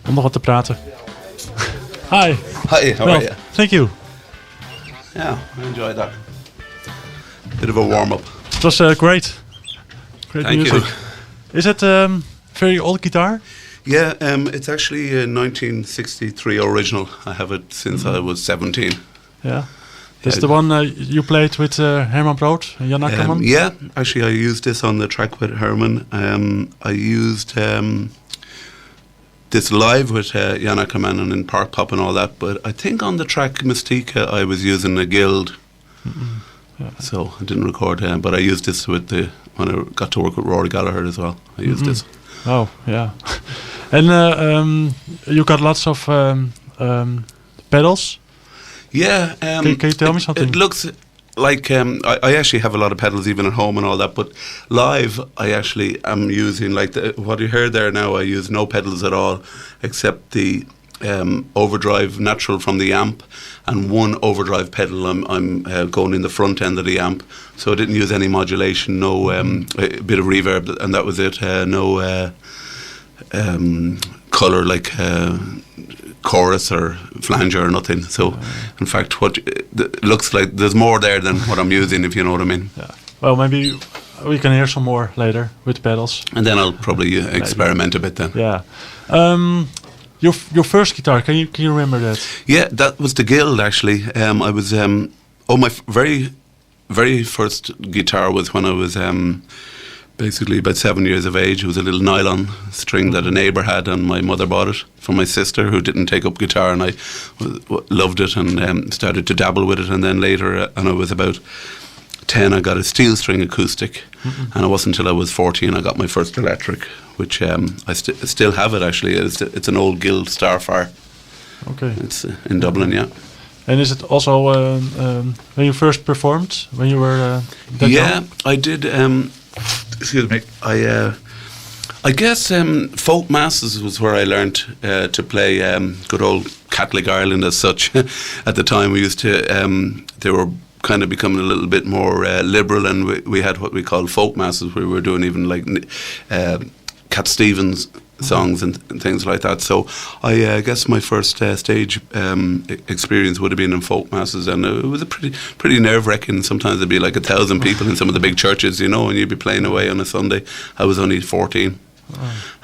om nog wat te praten. Hi. Hi, how are you? Thank you. Yeah, I enjoyed that. Bit of a warm-up. It was great. Great Thank music. you. Is it very old guitar? Yeah, it's actually a 1963 original. I have it since I was 17. Yeah. This is the one you played with Herman Brood and Jan Akkerman? Yeah, actually I used this on the track with Herman. I used this live with Jan Akkerman and in Park Pop and all that, but I think on the track Mystica I was using a Guild. Yeah. So I didn't record but I used this when I got to work with Rory Gallagher as well. I used this. Oh, yeah. And you got lots of pedals? Yeah. Can you tell me something? It looks like I actually have a lot of pedals even at home and all that, but live I actually am using what you heard there now. I use no pedals at all except the overdrive natural from the amp and one overdrive pedal. I'm going in the front end of the amp, so I didn't use any modulation, no a bit of reverb, and that was it. No colour like chorus or flanger or nothing. So in fact it looks like there's more there than what I'm using, if you know what I mean. Yeah. Well, maybe we can hear some more later with pedals, and then I'll probably experiment a bit then. Yeah. Your first guitar, can you remember that? Yeah, that was the Guild actually. I was my very very first guitar was when I was basically about 7 years of age. It was a little nylon string that a neighbour had, and my mother bought it from my sister, who didn't take up guitar, and I loved it and started to dabble with it. And then later, and I was about 10, I got a steel string acoustic, and it wasn't until I was 14 I got my first electric, which I still have it actually. It's an old Guild Starfire. Okay. It's in Dublin, yeah. And is it also when you first performed, when you were that young? I did. Excuse me. I guess folk masses was where I learnt to play good old Catholic Ireland as such. At the time we used to, they were kind of becoming a little bit more liberal, and we had what we called folk masses, where we were doing even like Cat Stevens songs and things like that. So I guess my first stage experience would have been in folk masses, and it was a pretty nerve-wracking. Sometimes there'd be like 1,000 people in some of the big churches, and you'd be playing away on a Sunday. I was only 14.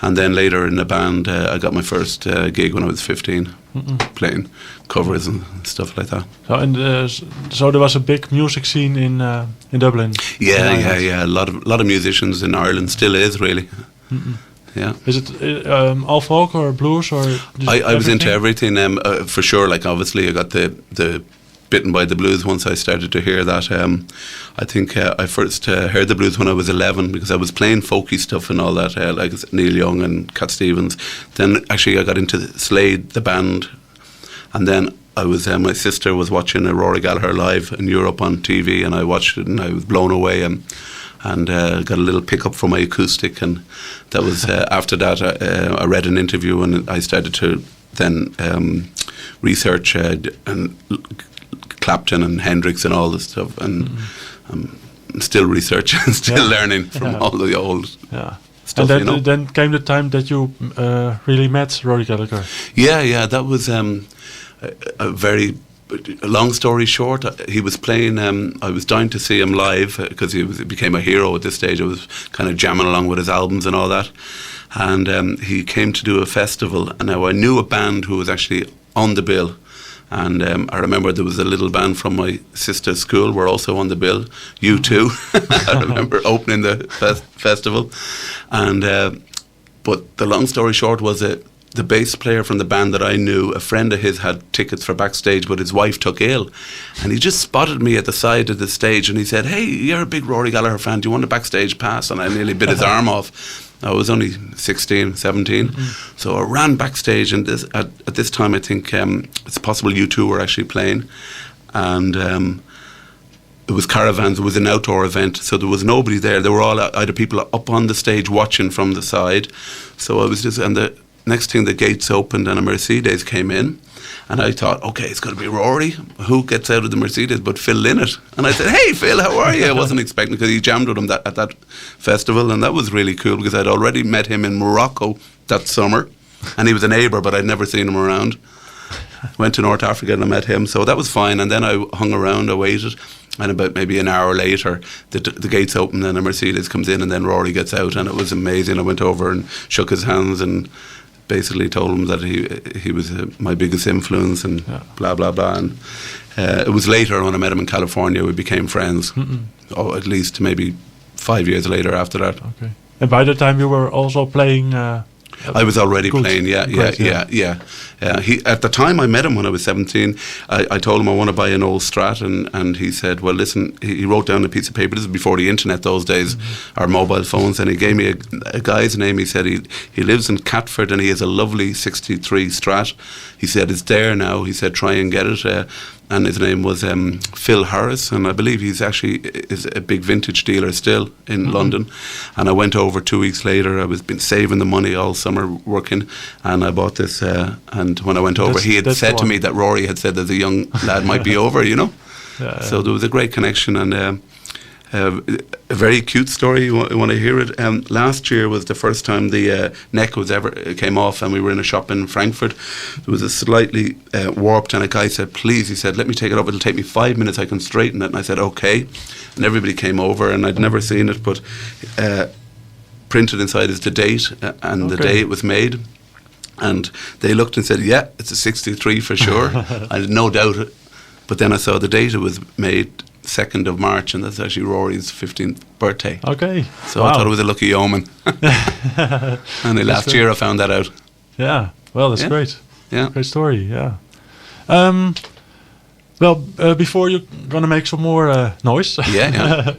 And then later in the band I got my first gig when I was 15, playing covers and stuff like that. So there was a big music scene in Dublin. Yeah. A lot of musicians in Ireland, still is really. Yeah. Is it all folk or blues or? I was into everything for sure. Like obviously, I got the bitten by the blues once I started to hear that. I think I first heard the blues when I was 11 because I was playing folky stuff and all that, like Neil Young and Cat Stevens. Then actually I got into Slade, the band, and then I was my sister was watching a Rory Gallagher live in Europe on TV, and I watched it and I was blown away and got a little pickup from my acoustic, and that was after that I read an interview and I started to then research and Clapton and Hendrix and all this stuff, and I'm still researching, still learning from all the old stuff. And then came the time that you really met Rory Gallagher. Yeah, that was a very long story short. He was playing. I was dying to see him live because he became a hero at this stage. I was kind of jamming along with his albums and all that, and he came to do a festival. And now I knew a band who was actually on the bill. And I remember there was a little band from my sister's school were also on the bill, U2. I remember opening the festival. And but the long story short was that the bass player from the band that I knew, a friend of his had tickets for backstage, but his wife took ill. And he just spotted me at the side of the stage and he said, "Hey, you're a big Rory Gallagher fan, do you want a backstage pass?" And I nearly bit his arm off. I was only 16, 17. So I ran backstage, and at this time I think it's possible U2 were actually playing. And it was caravans, it was an outdoor event, so there was nobody there. There were all either people up on the stage watching from the side. So I was just, and the next thing the gates opened and a Mercedes came in. And I thought, okay, it's going to be Rory. Who gets out of the Mercedes but Phil Lynott? And I said, "Hey, Phil, how are you?" I wasn't expecting, because he jammed with him at that festival, and that was really cool because I'd already met him in Morocco that summer. and he was a neighbour, but I'd never seen him around. Went to North Africa and I met him, so that was fine. And then I hung around, I waited, and about maybe an hour later, the gates open and a Mercedes comes in, and then Rory gets out, and it was amazing. I went over and shook his hands and basically told him that he was my biggest influence, and blah blah blah. And it was later when I met him in California, we became friends. Or at least maybe 5 years later after that. Okay. And by the time you were also playing. I was already good. playing, yeah. He, at the time I met him when I was 17, I told him I want to buy an old Strat, and he said, well, listen, he wrote down a piece of paper. This was before the internet those days, our mobile phones, and he gave me a guy's name. He said he lives in Catford and he has a lovely 63 Strat. He said, it's there now. He said, try and get it. And his name was Phil Harris, and I believe he's actually is a big vintage dealer still in London. And I went over 2 weeks later. I was been saving the money all summer working, and I bought this. And when I went over, he had said to me that Rory had said that the young lad might be over, you know. So there was a great connection, and a very cute story. You want to hear it? Last year was the first time the neck came off, and we were in a shop in Frankfurt. It was a slightly warped, and a guy said, please, he said, let me take it off. It'll take me 5 minutes. I can straighten it. And I said, okay. And everybody came over, and I'd never seen it, but printed inside is the date and the day it was made. And they looked and said, yeah, it's a 63 for sure. I had no doubt it. But then I saw the date it was made, 2nd of March, and that's actually Rory's 15th birthday. Okay. So I thought it was a lucky omen. And last year I found that out. Yeah. Well, that's great. Yeah. Great story, yeah. Before you're going to make some more noise. Yeah.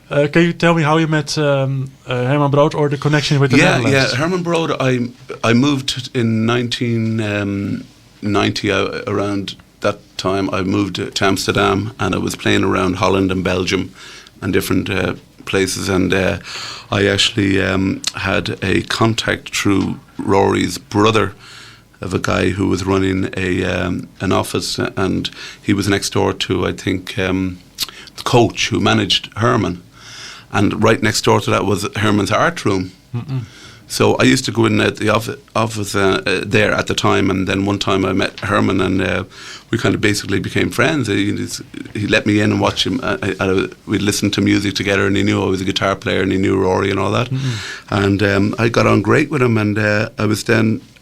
Can you tell me how you met Herman Brood, or the connection with the Netherlands? Yeah, Herman Brood, I moved in 1990 around that time. I moved to Amsterdam, and I was playing around Holland and Belgium and different places, and I actually had a contact through Rory's brother of a guy who was running an office, and he was next door to, I think, the coach who managed Herman, and right next door to that was Herman's art room. So I used to go in at the office there at the time, and then one time I met Herman, and we kind of basically became friends. He let me in and watch him. We'd listen to music together, and he knew I was a guitar player, and he knew Rory and all that. And I got on great with him, and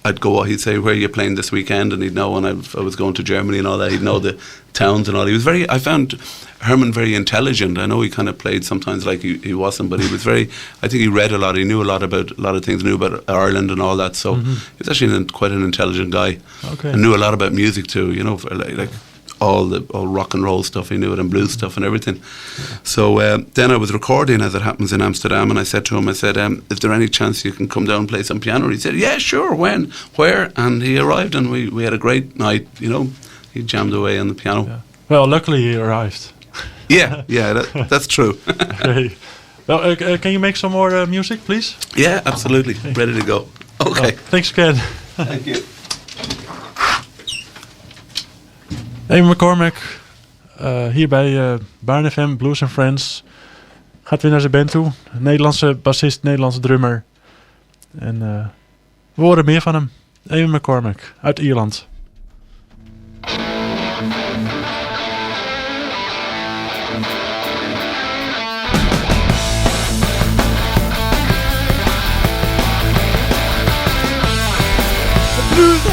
I'd go, he'd say, where are you playing this weekend? And he'd know when I was going to Germany and all that. He'd know the towns and all. I found Herman very intelligent. I know he kind of played sometimes like he wasn't, but he was I think he read a lot. He knew a lot about a lot of things, knew about Ireland and all that. So he was actually quite an intelligent guy. Okay. And knew a lot about music too, you know, for like all rock and roll stuff. He knew it, and blues stuff and everything. So then I was recording, as it happens, in Amsterdam, and I said to him, is there any chance you can come down and play some piano? He said, yeah, sure, when, where? And he arrived, and we had a great night, you know. He jammed away on the piano. Yeah. Well, luckily he arrived. That's true. Okay. Well, can you make some more music, please? Yeah, absolutely. Okay. Ready to go. Okay. Well, thanks again. Thank you. Eamonn McCormack, hier bij BaarnFM, Blues and Friends. Gaat weer naar zijn band toe. Nederlandse bassist, Nederlandse drummer. En we horen meer van hem. Eamonn McCormack uit Ierland. The blues